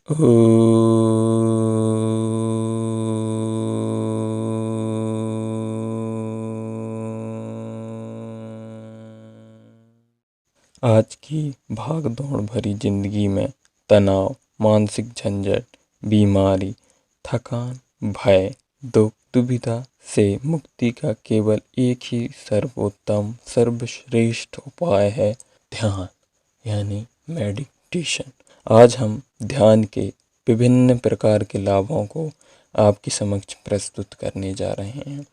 ओ आज की भाग-दौड़ भरी जिंदगी में तनाव, मानसिक झंझट, बीमारी, थकान, भय, दुख, दुविधा से मुक्ति का केवल एक ही सर्वोत्तम, सर्वश्रेष्ठ उपाय है ध्यान यानी मेडिटेशन। आज हम ध्यान के विभिन्न प्रकार के लाभों को आपके समक्ष प्रस्तुत करने जा रहे हैं।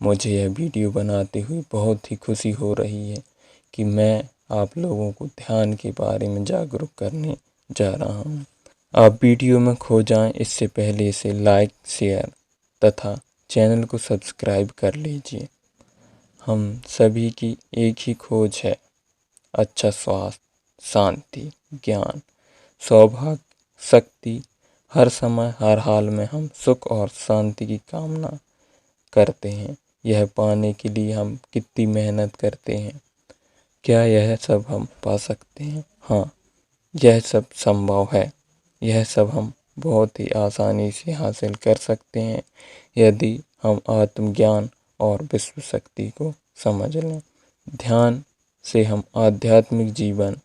मुझे यह वीडियो बनाते हुए बहुत ही खुशी हो रही है कि मैं आप लोगों को ध्यान के बारे में जागरूक करने जा रहा हूँ। आप वीडियो में खो जाएं इससे पहले इसे लाइक, शेयर तथा चैनल को सब्सक्राइब कर लीजिए। हम सभी की एक ही खोज है, अच्छा स्वास्थ्य, शांति, ज्ञान, सौभाग्य, शक्ति। हर समय हर हाल में हम सुख और शांति की कामना करते हैं। यह पाने के लिए हम कितनी मेहनत करते हैं, क्या यह सब हम पा सकते हैं? हाँ, यह सब संभव है। यह सब हम बहुत ही आसानी से हासिल कर सकते हैं यदि हम आत्मज्ञान और विश्व शक्ति को समझ लें। ध्यान से हम आध्यात्मिक जीवन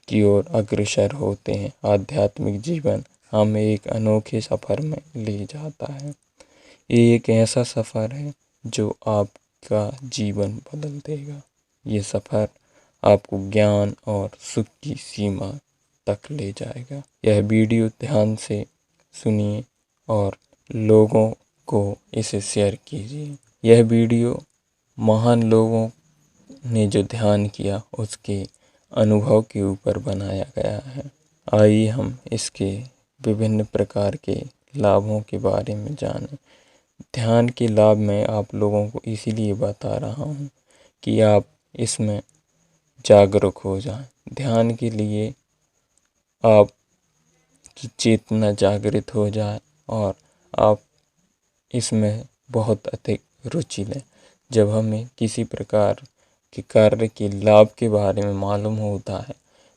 की ओर अग्रसर होते हैं। आध्यात्मिक जीवन हमें एक अनोखे सफ़र में ले जाता है। ये एक ऐसा सफ़र है जो आपका जीवन बदल देगा। ये सफ़र आपको ज्ञान और सुख की सीमा तक ले जाएगा। यह वीडियो ध्यान से सुनिए और लोगों को इसे शेयर कीजिए। यह वीडियो महान लोगों ने जो ध्यान किया उसके अनुभव के ऊपर बनाया गया है। आइए हम इसके विभिन्न प्रकार के लाभों के बारे में जानें। ध्यान के लाभ मैं आप लोगों को इसीलिए बता रहा हूँ कि आप इसमें जागरूक हो जाएं। ध्यान के लिए आपकी चेतना जागृत हो जाए और आप इसमें बहुत अधिक रुचि लें। जब हमें किसी प्रकार के कार्य के लाभ के बारे में मालूम होता है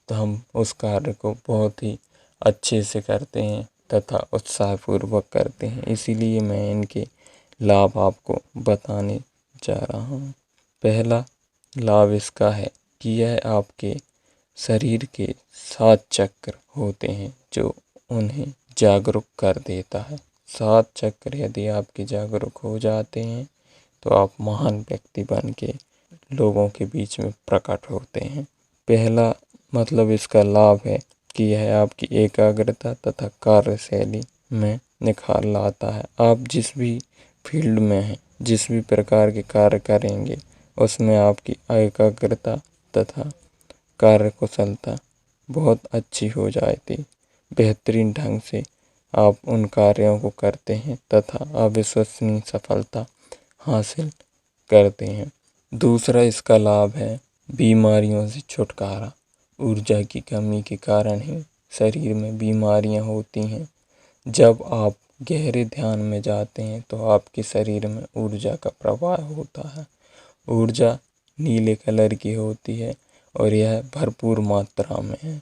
तो हम उस कार्य को बहुत ही अच्छे से करते हैं तथा उत्साहपूर्वक करते हैं। इसीलिए मैं इनके लाभ आपको बताने जा रहा हूँ। पहला लाभ इसका है कि यह आपके शरीर के 7 चक्र होते हैं जो उन्हें जागरूक कर देता है। 7 चक्र यदि आपके जागरूक हो जाते हैं तो आप महान व्यक्ति बन के लोगों के बीच में प्रकट होते हैं। पहला मतलब इसका लाभ है कि यह आपकी एकाग्रता तथा कार्यशैली में निखार लाता है। आप जिस भी फील्ड में हैं, जिस भी प्रकार के कार्य करेंगे उसमें आपकी एकाग्रता तथा कार्यकुशलता बहुत अच्छी हो जाती। बेहतरीन ढंग से आप उन कार्यों को करते हैं तथा अविश्वसनीय सफलता हासिल करते हैं। दूसरा इसका लाभ है बीमारियों से छुटकारा। ऊर्जा की कमी के कारण ही शरीर में बीमारियां होती हैं। जब आप गहरे ध्यान में जाते हैं तो आपके शरीर में ऊर्जा का प्रवाह होता है। ऊर्जा नीले कलर की होती है और यह भरपूर मात्रा में है।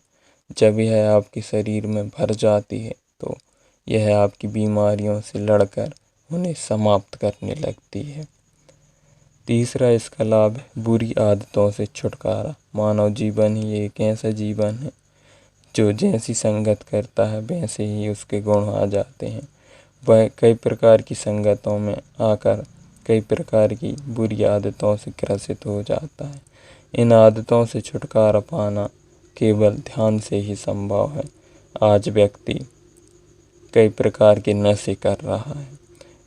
जब यह आपके शरीर में भर जाती है तो यह आपकी बीमारियों से लड़कर उन्हें समाप्त करने लगती है। तीसरा इसका लाभ है बुरी आदतों से छुटकारा। मानव जीवन ही एक ऐसा जीवन है जो जैसी संगत करता है वैसे ही उसके गुण आ जाते हैं। वह कई प्रकार की संगतों में आकर कई प्रकार की बुरी आदतों से ग्रसित हो जाता है। इन आदतों से छुटकारा पाना केवल ध्यान से ही संभव है। आज व्यक्ति कई प्रकार के नशे कर रहा है,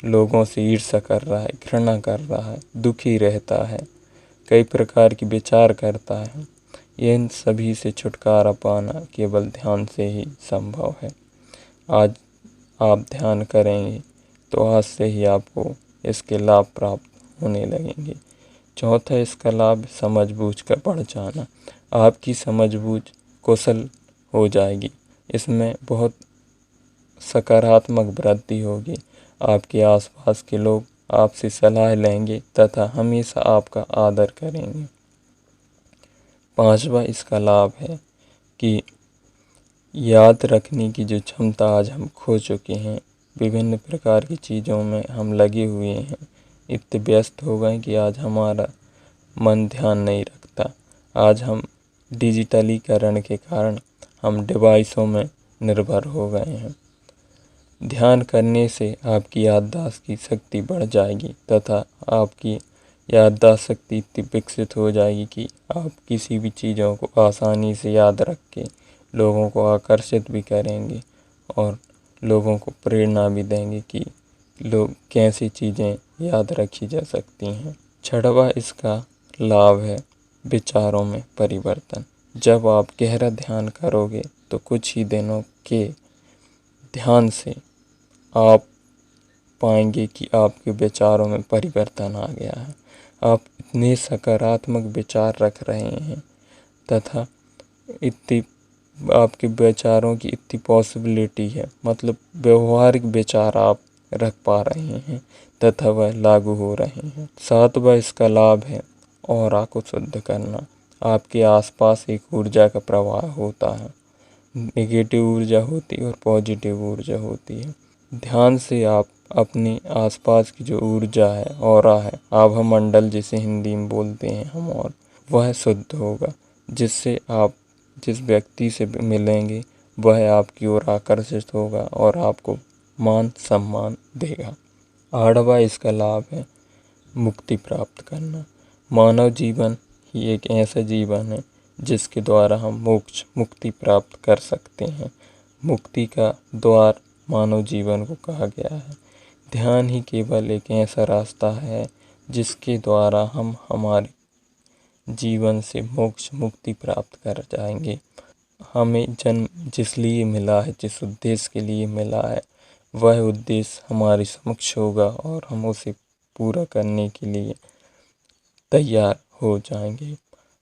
लोगों से ईर्ष्या कर रहा है, घृणा कर रहा है, दुखी रहता है, कई प्रकार की विचार करता है। इन सभी से छुटकारा पाना केवल ध्यान से ही संभव है। आज आप ध्यान करेंगे तो आज से ही आपको इसके लाभ प्राप्त होने लगेंगे। चौथा इसका लाभ समझबूझ का बढ़ जाना। आपकी समझबूझ कुशल हो जाएगी। इसमें बहुत सकारात्मक वृद्धि होगी। आपके आसपास के लोग आपसे सलाह लेंगे तथा हमेशा आपका आदर करेंगे। पांचवा इसका लाभ है कि याद रखने की जो क्षमता आज हम खो चुके हैं, विभिन्न प्रकार की चीज़ों में हम लगे हुए हैं, इतने व्यस्त हो गए कि आज हमारा मन ध्यान नहीं रखता। आज हम डिजिटलीकरण के कारण हम डिवाइसों में निर्भर हो गए हैं। ध्यान करने से आपकी याददाश्त की शक्ति बढ़ जाएगी तथा आपकी याददाश्त शक्ति इतनी विकसित हो जाएगी कि आप किसी भी चीज़ों को आसानी से याद रख के लोगों को आकर्षित भी करेंगे और लोगों को प्रेरणा भी देंगे कि लोग कैसी चीज़ें याद रखी जा सकती हैं। छठवां इसका लाभ है विचारों में परिवर्तन। जब आप गहरा ध्यान करोगे तो कुछ ही दिनों के ध्यान से आप पाएंगे कि आपके विचारों में परिवर्तन आ गया है। आप इतने सकारात्मक विचार रख रहे हैं तथा इतनी आपके विचारों की इतनी पॉसिबिलिटी है, मतलब व्यवहारिक विचार आप रख पा रहे हैं तथा वह लागू हो रहे हैं। सातवां इसका लाभ है ऑरा को शुद्ध करना। आपके आसपास एक ऊर्जा का प्रवाह होता है, नेगेटिव ऊर्जा होती है और पॉजिटिव ऊर्जा होती है। ध्यान से आप अपने आसपास की जो ऊर्जा है, ऑरा है, आभा मंडल जिसे हिंदी में बोलते हैं हम, और वह शुद्ध होगा, जिससे आप जिस व्यक्ति से मिलेंगे वह आपकी ओर आकर्षित होगा और आपको मान सम्मान देगा। आठवां इसका लाभ है मुक्ति प्राप्त करना। मानव जीवन ही एक ऐसा जीवन है जिसके द्वारा हम मोक्ष मुक्ति प्राप्त कर सकते हैं। मुक्ति का द्वार मानव जीवन को कहा गया है। ध्यान ही केवल एक ऐसा रास्ता है जिसके द्वारा हम हमारे जीवन से मोक्ष मुक्ति प्राप्त कर जाएंगे। हमें जन्म जिस लिए मिला है, जिस उद्देश्य के लिए मिला है, वह उद्देश्य हमारे समक्ष होगा और हम उसे पूरा करने के लिए तैयार हो जाएंगे।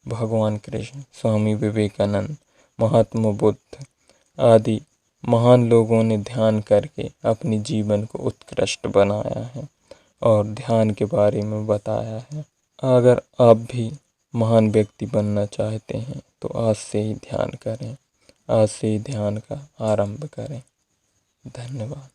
भगवान कृष्ण, स्वामी विवेकानंद, महात्मा बुद्ध आदि महान लोगों ने ध्यान करके अपने जीवन को उत्कृष्ट बनाया है और ध्यान के बारे में बताया है। अगर आप भी महान व्यक्ति बनना चाहते हैं तो आज से ही ध्यान करें, आज से ही ध्यान का आरंभ करें। धन्यवाद।